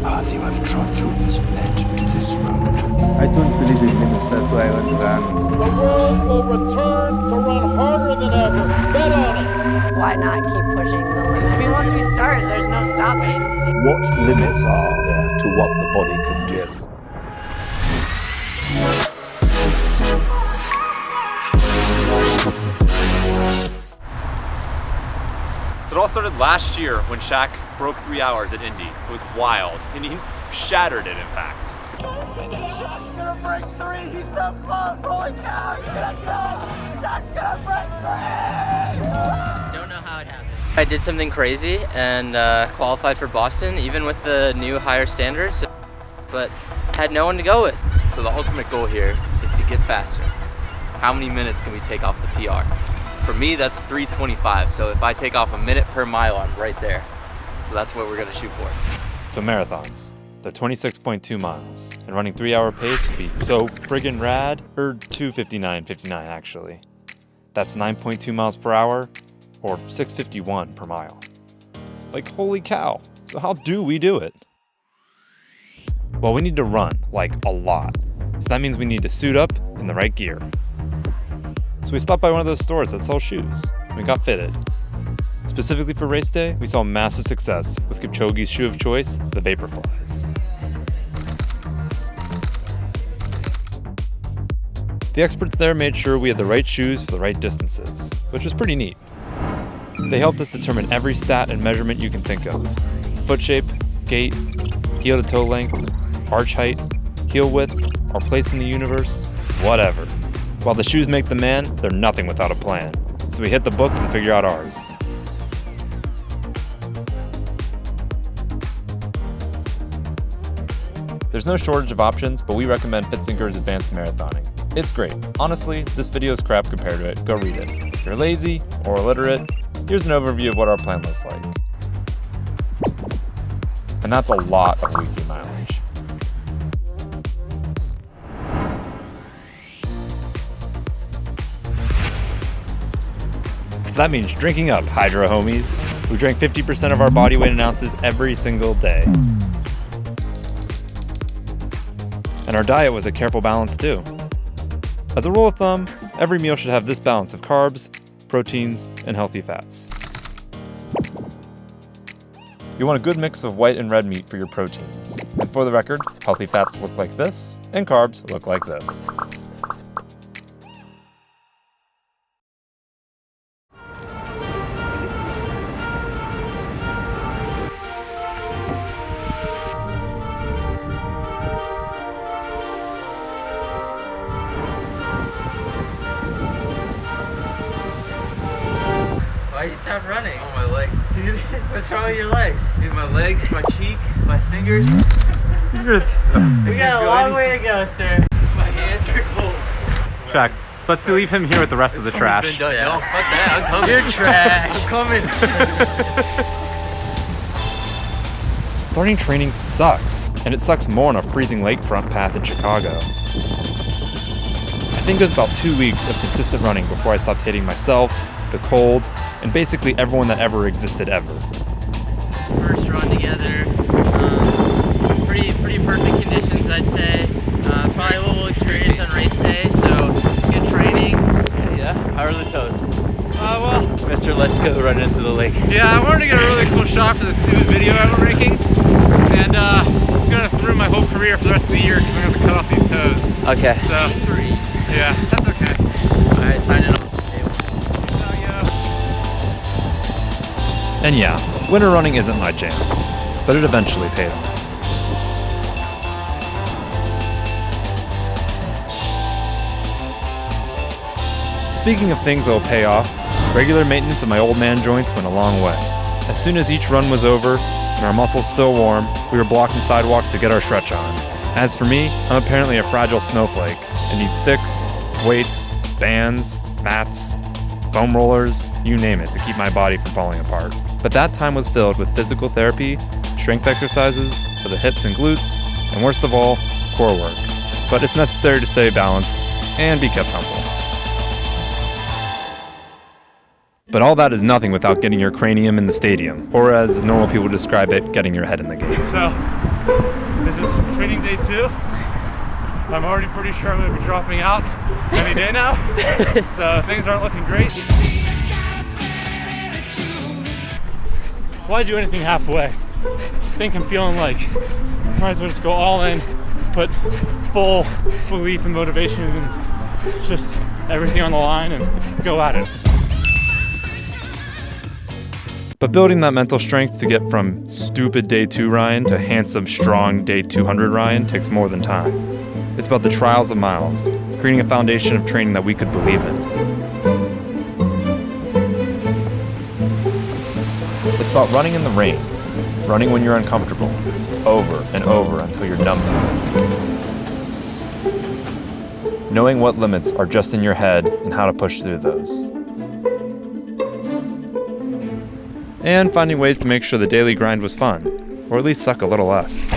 path you have trod through is led to this road. I don't believe in limits, that's why I want to run. The world will return to run harder than ever. Bet on it. Why not keep pushing the limits? I mean, once we start, there's no stopping. What limits are there to what the body can do? So it all started last year when Shaq broke 3 hours at Indy. It was wild, and he shattered it, in fact. Shaq's gonna break 3, he's so close, holy cow, he's gonna go! Shaq's gonna break 3! Don't know how it happened. I did something crazy and qualified for Boston, even with the new higher standards, but had no one to go with. So the ultimate goal here is to get faster. How many minutes can we take off the PR? For me, that's 3:25, so if I take off a minute per mile, I'm right there. So that's what we're gonna shoot for. So marathons, they're 26.2 miles, and running 3-hour pace would be so friggin' rad, or 2:59.59 actually. That's 9.2 miles per hour, or 6:51 per mile. Like, holy cow, so how do we do it? Well, we need to run, like a lot. So that means we need to suit up in the right gear. So we stopped by one of those stores that sell shoes, and we got fitted. Specifically for race day, we saw massive success with Kipchoge's shoe of choice, the Vaporflies. The experts there made sure we had the right shoes for the right distances, which was pretty neat. They helped us determine every stat and measurement you can think of. Foot shape, gait, heel to toe length, arch height, heel width, our place in the universe, whatever. While the shoes make the man, they're nothing without a plan. So we hit the books to figure out ours. There's no shortage of options, but we recommend Fitzinger's Advanced Marathoning. It's great. Honestly, this video is crap compared to it. Go read it. If you're lazy or illiterate, here's an overview of what our plan looks like. And that's a lot of weekly mileage. So that means drinking up, Hydra homies. We drank 50% of our body weight in ounces every single day. And our diet was a careful balance too. As a rule of thumb, every meal should have this balance of carbs, proteins, and healthy fats. You want a good mix of white and red meat for your proteins. And for the record, healthy fats look like this, and carbs look like this. Why you stop running? Oh, my legs, dude. What's wrong with your legs? Dude, my legs, my cheek, my fingers. We got a long way to go, sir. My hands are cold. Shaq, let's leave him here with the rest of the trash. Yeah. No, fuck that, I'm coming. You're trash. I'm coming. Starting training sucks, and it sucks more on a freezing lakefront path in Chicago. I think it was about 2 weeks of consistent running before I stopped hating myself, the cold, and basically everyone that ever existed ever. First run together, pretty perfect conditions, I'd say. Probably what we'll experience on race day, so it's good training. Yeah, how are the toes? Well, Mr. Let's Go run into the lake. Yeah, I wanted to get a really cool shot for the stupid video I'm making, and it's gonna ruin my whole career for the rest of the year because I'm gonna have to cut off these toes. Okay. So, yeah, that's okay. Alright, sign it up. And yeah, winter running isn't my jam, but it eventually paid off. Speaking of things that will pay off, regular maintenance of my old man joints went a long way. As soon as each run was over, and our muscles still warm, we were blocking sidewalks to get our stretch on. As for me, I'm apparently a fragile snowflake and need sticks, weights, bands, mats, foam rollers, you name it, to keep my body from falling apart. But that time was filled with physical therapy, strength exercises for the hips and glutes, and worst of all, core work. But it's necessary to stay balanced and be kept humble. But all that is nothing without getting your cranium in the stadium, or as normal people describe it, getting your head in the game. So, This is training day 2. I'm already pretty sure I'm gonna be dropping out any day now. So things aren't looking great. Why do anything halfway? I think I'm feeling like might as well just go all in, put full belief and motivation and just everything on the line and go at it. But building that mental strength to get from stupid day 2 Ryan to handsome, strong day 200 Ryan takes more than time. It's about the trials of miles, creating a foundation of training that we could believe in. It's about running in the rain, running when you're uncomfortable, over and over until you're numb to it. Knowing what limits are just in your head and how to push through those. And finding ways to make sure the daily grind was fun, or at least suck a little less.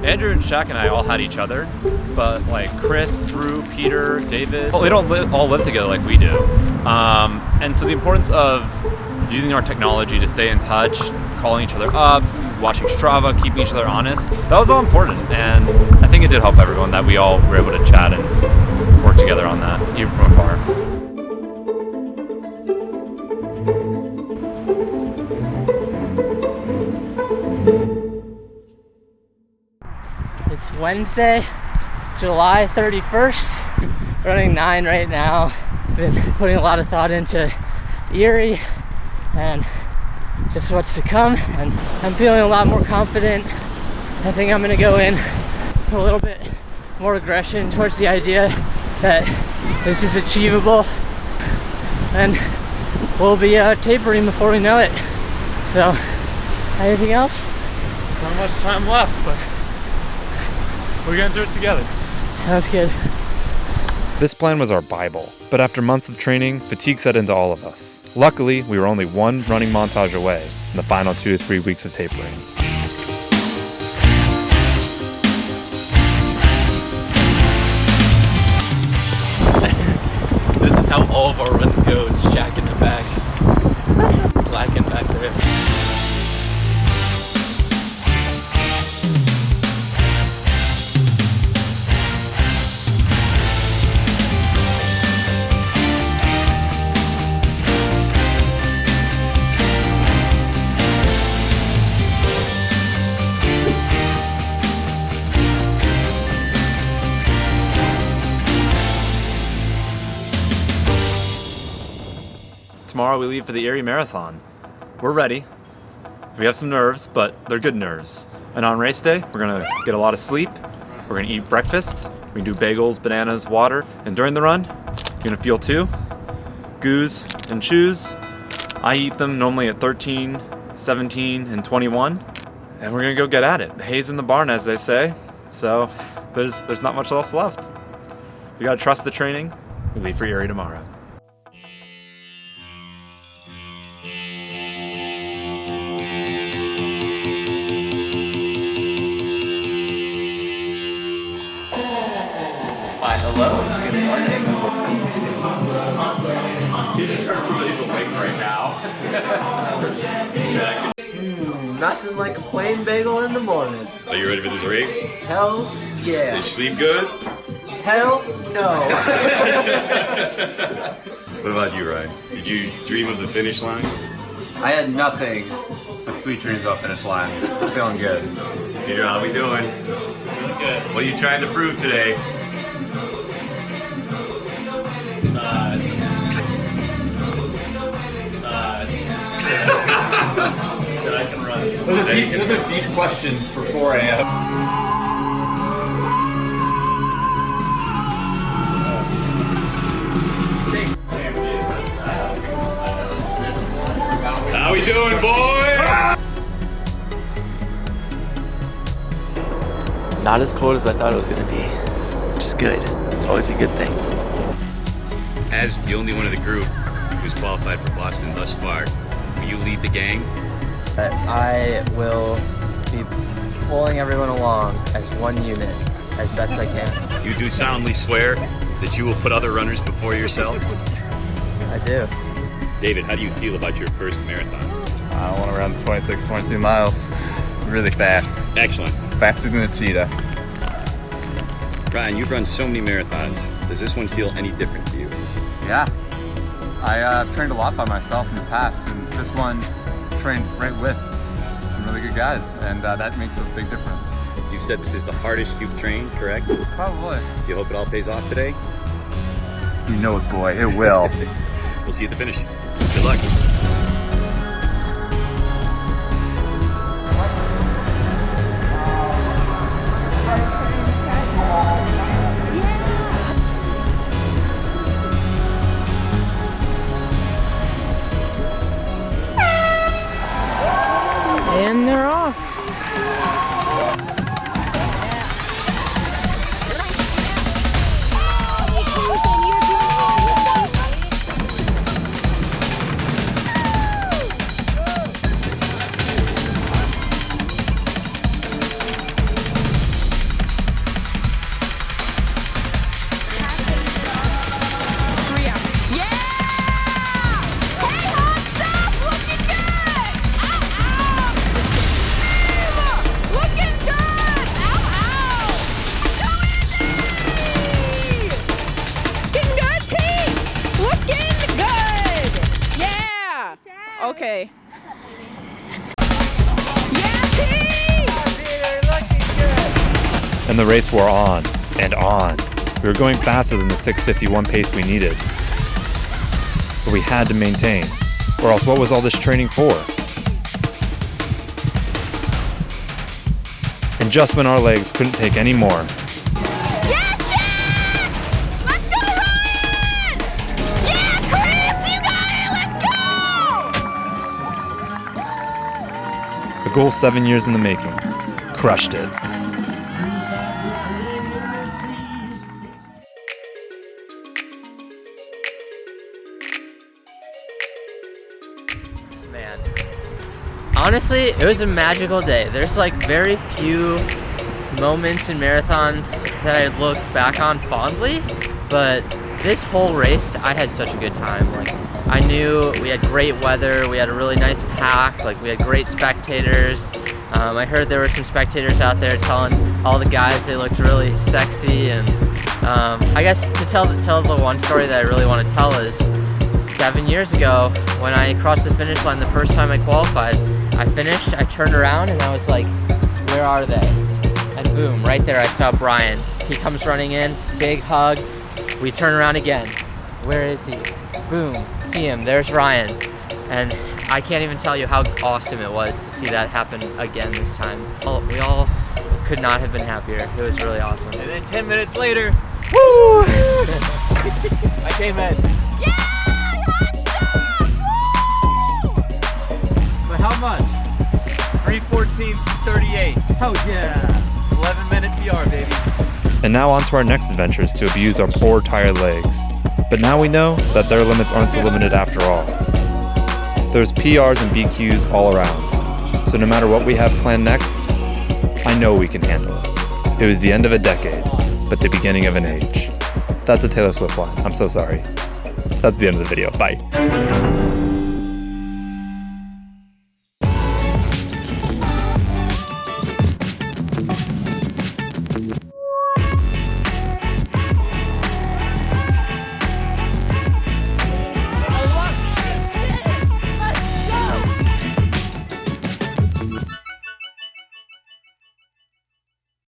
Andrew and Shaq and I all had each other, but like Chris, Drew, Peter, David, well, they don't all live together like we do. And so the importance of using our technology to stay in touch, calling each other up, watching Strava, keeping each other honest, that was all important. And I think it did help everyone that we all were able to chat and work together on that, even from afar. It's Wednesday, July 31st, running 9 right now. Been putting a lot of thought into Erie and just what's to come, and I'm feeling a lot more confident. I think I'm gonna go in with a little bit more aggression towards the idea that this is achievable, and we'll be tapering before we know it. So, anything else? Not much time left, but we're gonna do it together. Sounds good. This plan was our Bible, but after months of training, fatigue set into all of us. Luckily, we were only one running montage away in the final 2 to 3 weeks of tapering. This is how all of our runs go. It's Shaq in the back, slacking back there. Tomorrow we leave for the Erie Marathon. We're ready. We have some nerves, but they're good nerves. And on race day, we're gonna get a lot of sleep. We're gonna eat breakfast. We can do bagels, bananas, water. And during the run, you're gonna feel 2 goos and chews. I eat them normally at 13, 17, and 21. And we're gonna go get at it. Hay's in the barn, as they say. So there's not much else left. We gotta trust the training. We leave for Erie tomorrow. Hi, hello. Good morning. You just trying to prove that he's awake right now. Nothing like a plain bagel in the morning. Are you ready for this race? Hell yeah. Did you sleep good? Hell no. What about you, Ryan? Did you dream of the finish line? I had nothing but sweet dreams about finish lines. Feeling good. Peter, how we doing? Good. What are you trying to prove today? That I can run. Those are deep questions for 4 a.m. How we doing, boys? Not as cold as I thought it was gonna be, which is good. It's always a good thing. As the only one of the group who's qualified for Boston thus far, will you lead the gang? I will be pulling everyone along as one unit as best I can. You do solemnly swear that you will put other runners before yourself? I do. David, how do you feel about your first marathon? I don't want to 26.2 miles. Really fast. Excellent. Faster than a cheetah. Ryan, you've run so many marathons. Does this one feel any different to you? Yeah. I've trained a lot by myself in the past, and this one trained right with some really good guys, and that makes a big difference. You said this is the hardest you've trained, correct? Probably. Do you hope it all pays off today? You know it, boy. It will. We'll see you at the finish. Good luck. And they're off. Okay. And the race wore on and on. We were going faster than the 6:51 pace we needed. But we had to maintain, or else what was all this training for? And just when our legs couldn't take any more, a goal 7 years in the making, crushed it. Man, honestly, it was a magical day. There's like very few moments in marathons that I look back on fondly, but this whole race, I had such a good time. Like, I knew we had great weather, we had a really nice pack, like we had great spectators. I heard there were some spectators out there telling all the guys they looked really sexy, and I guess to tell the one story that I really want to tell is 7 years ago when I crossed the finish line the first time I qualified. I finished, I turned around and I was like, where are they? And boom, right there I saw Brian. He comes running in, big hug. We turn around again. Where is he? Boom, see him, there's Ryan. And I can't even tell you how awesome it was to see that happen again this time. We all could not have been happier. It was really awesome. And then 10 minutes later, woo! I came in. But how much? 3:14:38. Oh yeah! 11-minute PR, baby. And now on to our next adventures to abuse our poor, tired legs. But now we know that their limits aren't so limited after all. There's PRs and BQs all around. So no matter what we have planned next, I know we can handle it. It was the end of a decade, but the beginning of an age. That's a Taylor Swift line. I'm so sorry. That's the end of the video. Bye.